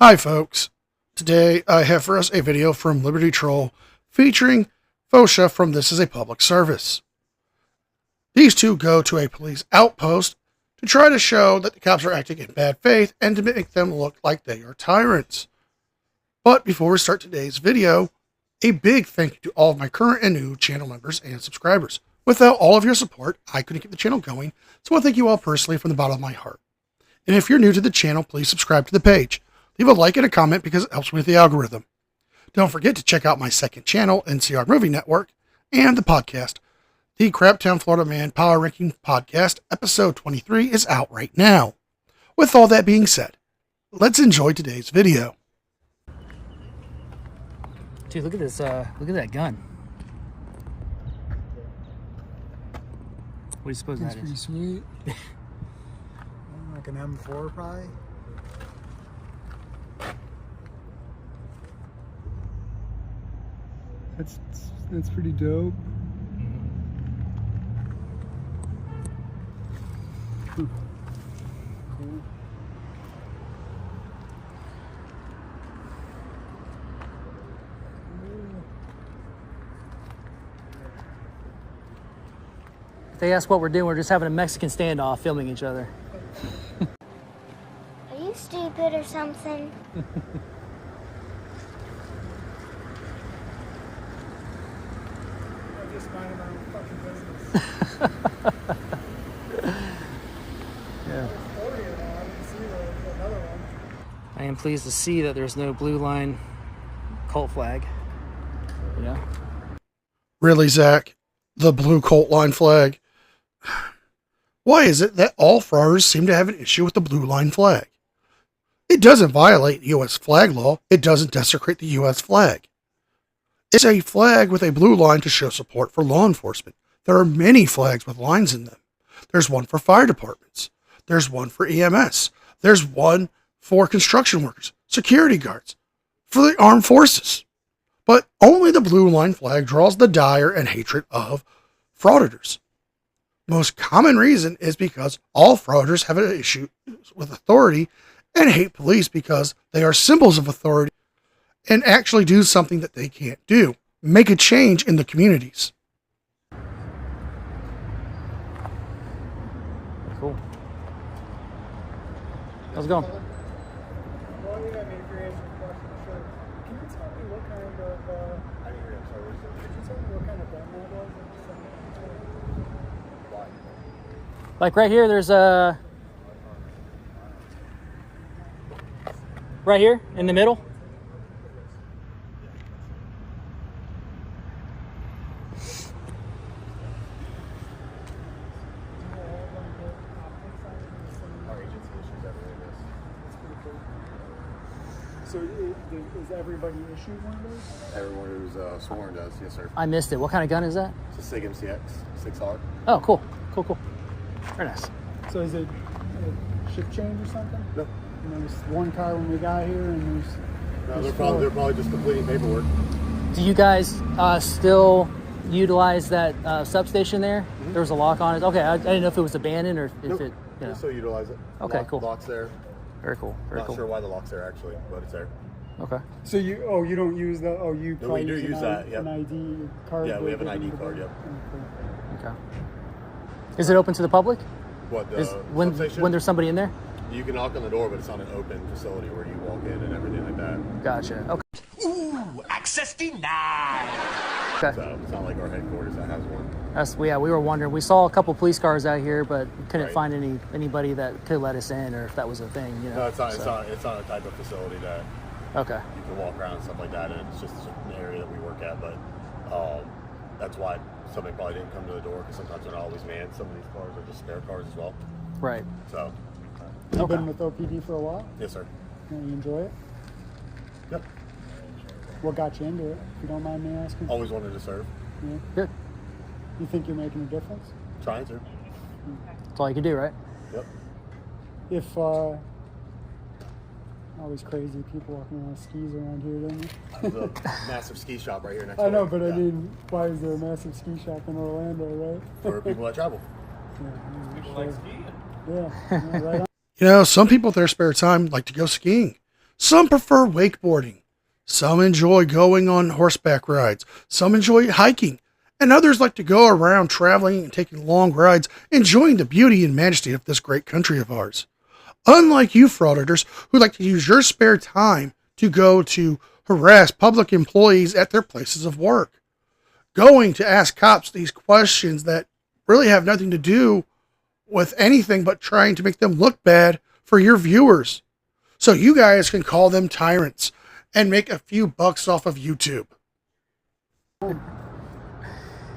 Hi folks, today I have for us a video from Liberty Troll featuring Fosha from This Is a Public Service. These two go to a police outpost to try to show that the cops are acting in bad faith and to make them look like they are tyrants. But before we start today's video, a big thank you to all of my current and new channel members and subscribers. Without all of your support, I couldn't keep the channel going, so I want to thank you all personally from the bottom of my heart. And if you're new to the channel, please subscribe to the page. Leave a like and a comment because it helps me with the algorithm. Don't forget to check out my second channel, NCR Movie Network, and the podcast. The Craptown Florida Man Power Ranking Podcast, episode 23, is out right now. With all that being said, let's enjoy today's video. Dude, look at this, look at that gun. What do you suppose that is? Pretty sweet. Like an M4 probably. That's pretty dope. Cool. If they ask what we're doing, we're just having a Mexican standoff filming each other. Are you stupid or something? Yeah. I am pleased to see that there's no blue line cult flag. You know? Really, Zach? The blue Colt line flag? Why is it that all frauders seem to have an issue with the blue line flag? It doesn't violate U.S. flag law. It doesn't desecrate the U.S. flag. It's a flag with a blue line to show support for law enforcement. There are many flags with lines in them. There's one for fire departments. There's one for EMS. There's one for construction workers, security guards, for the armed forces. But only the blue line flag draws the dire and hatred of frauditors. Most common reason is because all frauditors have an issue with authority and hate police because they are symbols of authority and actually do something that they can't do. Make a change in the communities. Cool. How's it going? Well, yeah, I mean, if you're answering questions, sure. Can you tell me what kind of, I didn't hear, I'm sorry, could you tell me what kind of gun that was? Why? Like right here, there's a... Right here, in the middle. So is everybody issued one of those? Everyone who's sworn does, yes sir. I missed it. What kind of gun is that? It's a SIG MCX, 6R. Oh, cool. Cool, cool. Very nice. So is it a shift change or something? No. You know, there's one car when we got here and there's... No, they're probably just completing paperwork. Do you guys still utilize that substation there? Mm-hmm. There was a lock on it. Okay, I didn't know if it was abandoned or if Nope. it, you know. We still utilize it. Okay, cool. Lock's there. Very cool. Very Not cool. sure why the lock's there actually, but it's there. Okay. So you don't use the, you No, probably we do use use that, yep. an ID card? Yeah, we have an to ID get in card, the- yep. Okay. Is it open to the public? What, the When substation? there's somebody in there? You can knock on the door, but it's not an open facility where you walk in and everything like that. Gotcha. Okay. Ooh, access denied. Okay. So it's not like our headquarters that has one. We were wondering. We saw a couple police cars out here, but couldn't Right. find anybody that could let us in, or if that was a thing. You know. No, it's not. So- It's not a type of facility that Okay. you can walk around and stuff like that, and it's just an area that we work at. But that's why somebody probably didn't come to the door because sometimes they're not always manned. Some of these cars are just spare cars as well. Right. So, You've Okay. been with OPD for a while? yes, sir. You enjoy it? Yep. What got you into it, if you don't mind me asking? Always wanted to serve. Yeah. Good. You think you're making a difference? Trying to. That's all you can do, right? Yep. If Always crazy people walking around with skis around here, don't you? There's a massive ski shop right here next I door. know, but I Yeah. mean, why is there a massive ski shop in Orlando, right? For people that travel. People like skiing. Yeah, right on. You know, some people with their spare time like to go skiing. Some prefer wakeboarding. Some enjoy going on horseback rides. Some enjoy hiking. And others like to go around traveling and taking long rides, enjoying the beauty and majesty of this great country of ours. Unlike you frauditors who like to use your spare time to go to harass public employees at their places of work. Going to ask cops these questions that really have nothing to do with anything but trying to make them look bad for your viewers. So you guys can call them tyrants and make a few bucks off of YouTube.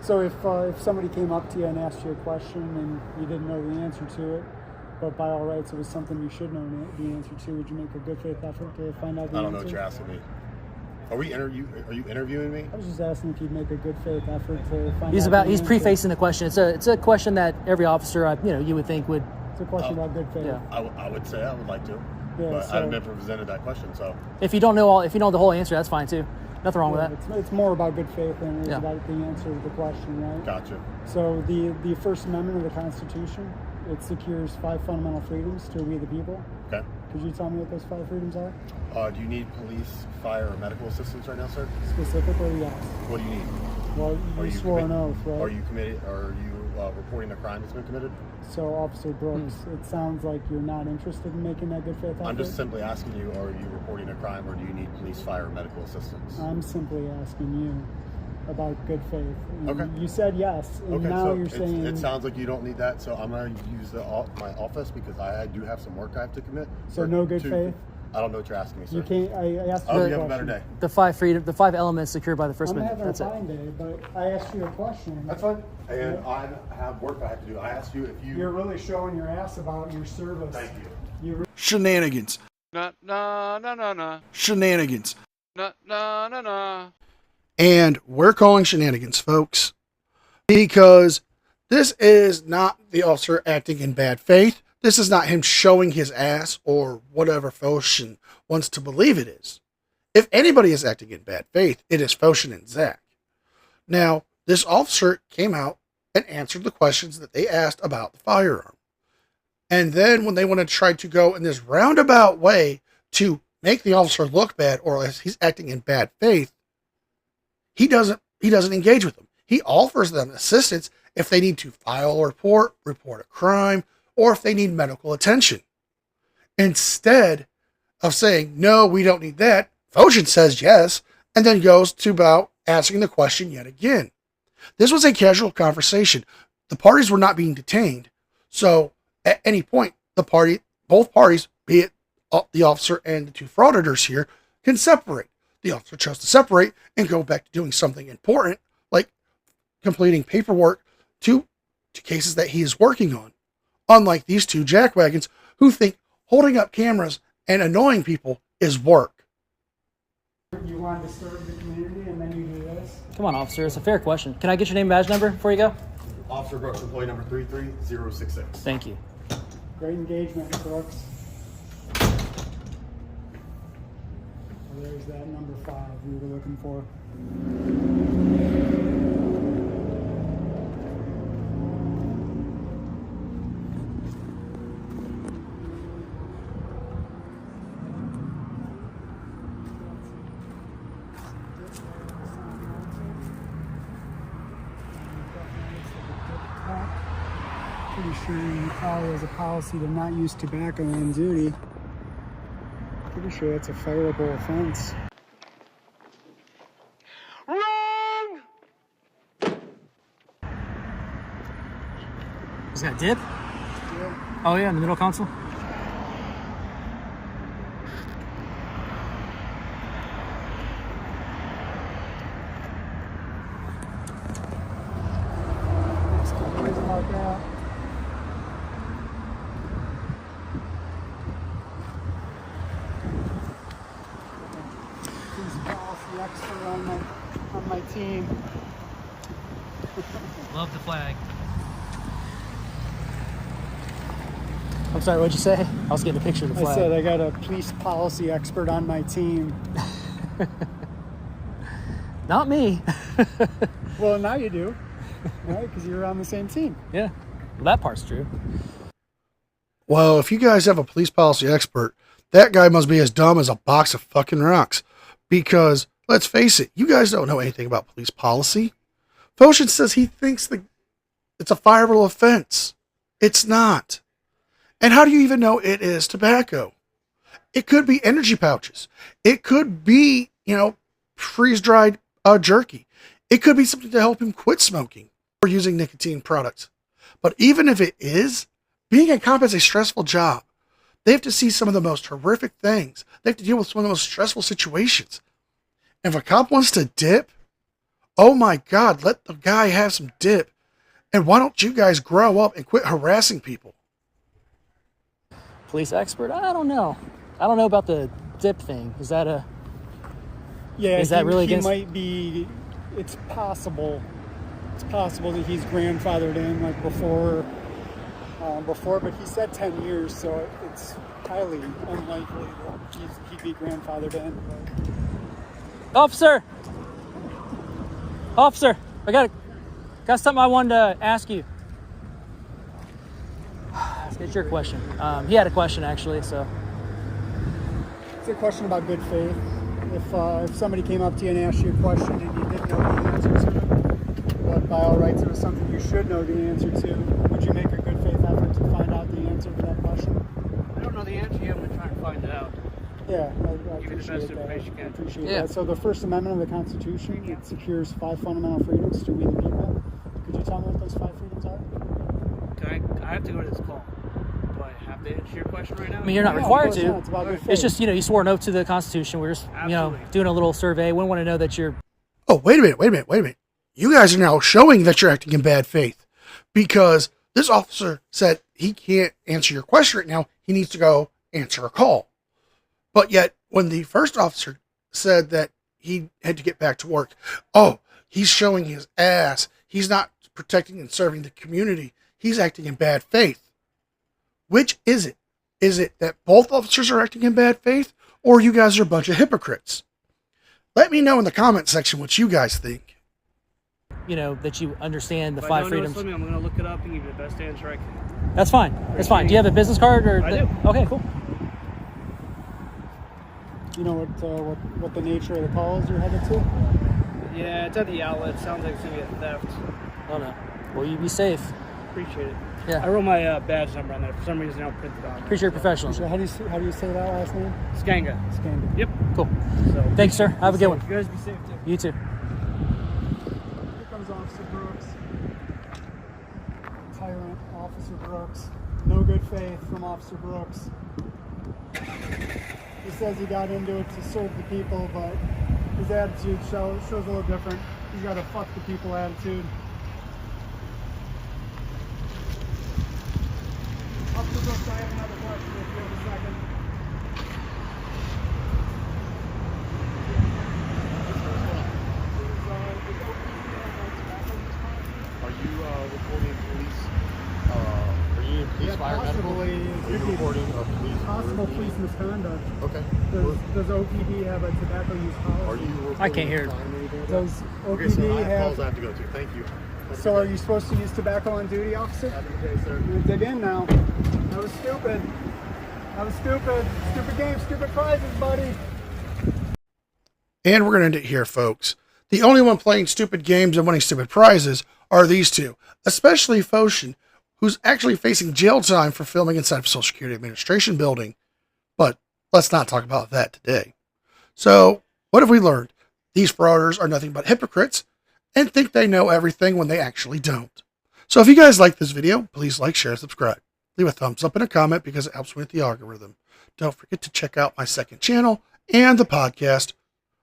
So if somebody came up to you and asked you a question and you didn't know the answer to it, but by all rights it was something you should know the answer to, would you make a good faith effort to find out the answer? I don't know what you're asking me. Are you interviewing me? I was just asking if you'd make a good faith effort to find out. He's prefacing the question. It's a question that every officer, you would think would. It's a question about good faith. Yeah. I would say I would like to, Yeah, but so- I've never presented that question. So If you don't know the whole answer, that's fine too. Nothing wrong with that. It's more about good faith than it is Yeah. about the answer to the question, right? gotcha. So the First Amendment of the Constitution, it secures 5 fundamental freedoms to we the people. Okay. Could you tell me what those 5 freedoms are? Do you need police, fire, or medical assistance right now, sir? Specifically, yes. What do you need? Well, you swore an oath, right? Are you committed? Are you reporting a crime that's been committed? So, Officer Brooks, it sounds like you're not interested in making that good faith effort. I'm just simply asking you: are you reporting a crime, or do you need police, fire, or medical assistance? I'm simply asking you about good faith. And Okay. You said yes, and Okay, now so you're saying... it sounds like you don't need that, so I'm going to use my office because I do have some work I have to commit. So no good faith? I don't know what you're asking me, sir. You can't... I asked I you hope a you have a question. better day. The 5 elements secured by the First I'm Amendment. having a That's it. fine day, but I asked you a question. That's fine. And I have work I have to do. I asked you if you... You're really showing your ass about your service. Thank you. Shenanigans. Na na na na na Shenanigans. na na na na. And we're calling shenanigans, folks, because this is not the officer acting in bad faith. This is not him showing his ass or whatever Foshin wants to believe it is. If anybody is acting in bad faith, it is Foshin and Zach. Now, this officer came out and answered the questions that they asked about the firearm. And then when they want to try to go in this roundabout way to make the officer look bad or as he's acting in bad faith, he doesn't engage with them. He offers them assistance if they need to file a report a crime, or if they need medical attention. Instead of saying, no, we don't need that, Foshin says yes, and then goes to about answering the question yet again. This was a casual conversation. The parties were not being detained. So at any point, both parties, be it the officer and the 2 frauditors here, can separate. The officer chose to separate and go back to doing something important, like completing paperwork to cases that he is working on. Unlike these 2 jackwagons who think holding up cameras and annoying people is work. You wanted to serve the community and then you do this? Come on, officer. It's a fair question. Can I get your name and badge number before you go? Officer Brooks, employee number 33066. Thank you. Great engagement, Brooks. Well, there's that number 5 we were looking for. Pretty sure you follow as a policy to not use tobacco on duty. Pretty sure that's a fireable offense. Wrong! Is that dip? Oh yeah, in the middle console. Next couple ways about that. He's a policy expert on my team. Love the flag. I'm sorry, what'd you say? I was getting a picture of the I flag. said I got a police policy expert on my team. Not me. Well, now you do, right? Because you're on the same team. Yeah, well, that part's true. Well, if you guys have a police policy expert, that guy must be as dumb as a box of fucking rocks. Because, let's face it, you guys don't know anything about police policy. Foshin says he thinks that it's a fireable offense. It's not. And how do you even know it is tobacco? It could be energy pouches. It could be, freeze-dried jerky. It could be something to help him quit smoking or using nicotine products. But even if it is, being a cop is a stressful job. They have to see some of the most horrific things. They have to deal with some of the most stressful situations. And if a cop wants to dip, oh my God, let the guy have some dip. And why don't you guys grow up and quit harassing people? Police expert? I don't know. I don't know about the dip thing. Is that a... Yeah, is that really he against... might be... It's possible that he's grandfathered in like before, but he said 10 years, so it's highly unlikely that he'd be grandfathered in. But... Officer, I got something I wanted to ask you. It's your question. He had a question actually, so. It's a question about good faith. If somebody came up to you and asked you a question and you didn't know the answer to it, but by all rights it was something you should know the answer to, would you make a good faith effort to find out the answer to that question? I don't know the answer yet. I'm gonna try and find it out. Yeah, I Give you the best appreciate that. information you I can. appreciate Yeah. that. So the First Amendment of the Constitution, it secures 5 fundamental freedoms to we the people. Could you tell me what those 5 freedoms are? I have to go to this call. Do I have to answer your question right now? I mean, you're not No, of required course to. not. It's about good faith. It's just, you swore an oath to the Constitution. We're just, Absolutely. doing a little survey. We want to know that you're... Oh, wait a minute. You guys are now showing that you're acting in bad faith. Because this officer said he can't answer your question right now. He needs to go answer a call. But yet, when the first officer said that he had to get back to work, oh, he's showing his ass. He's not protecting and serving the community. He's acting in bad faith. Which is it? Is it that both officers are acting in bad faith, or you guys are a bunch of hypocrites? Let me know in the comment section what you guys think. that you understand the If I 5 don't know freedoms. something, I'm going to look it up and give you the best answer I can. That's fine. That's fine. Do you have a business card? Or I do. Okay, cool. You know what the nature of the call is you're headed to? Yeah, it's at the outlet. Sounds like it's going to be a theft. Oh, no. Well, you be safe. Appreciate it. Yeah. I wrote my badge number on there. For some reason, I don't print it on. Appreciate your professionalism. How do you say that last name? Skanga. Scandal. Yep. Cool. So, Thanks, sir. Have a good one. You guys be safe, too. You too. Here comes Officer Brooks. Tyrant Officer Brooks. No good faith from Officer Brooks. He says he got into it to serve the people, but his attitude shows a little different. He's got a fuck the people attitude. Officer Brooks, I have another question if you have a second. Are you reporting police? Are you in police fire medical? Possibly. Are you reporting police? Possible police misconduct. Okay. Does OPD have a tobacco use policy? Are you reporting I can't hear it. crime or anything like Does that? OPD Okay, so I have have... calls I have to go to. Thank you. So are you supposed to use tobacco on duty, officer? Have a good day, sir. You're gonna dig in now. That was stupid. That was stupid. Stupid game, stupid prizes, buddy. And we're going to end it here, folks. The only one playing stupid games and winning stupid prizes are these two, especially Foshin, who's actually facing jail time for filming inside of Social Security Administration building. But let's not talk about that today. So, what have we learned? These frauders are nothing but hypocrites and think they know everything when they actually don't. So if you guys like this video, please like, share, subscribe. Leave a thumbs up and a comment because it helps me with the algorithm. Don't forget to check out my second channel and the podcast.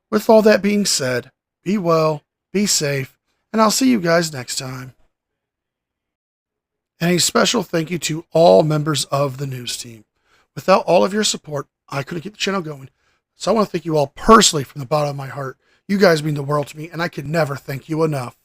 With all that being said, be well, be safe, and I'll see you guys next time. And a special thank you to all members of the news team. Without all of your support, I couldn't keep the channel going. So I want to thank you all personally from the bottom of my heart. You guys mean the world to me, and I could never thank you enough.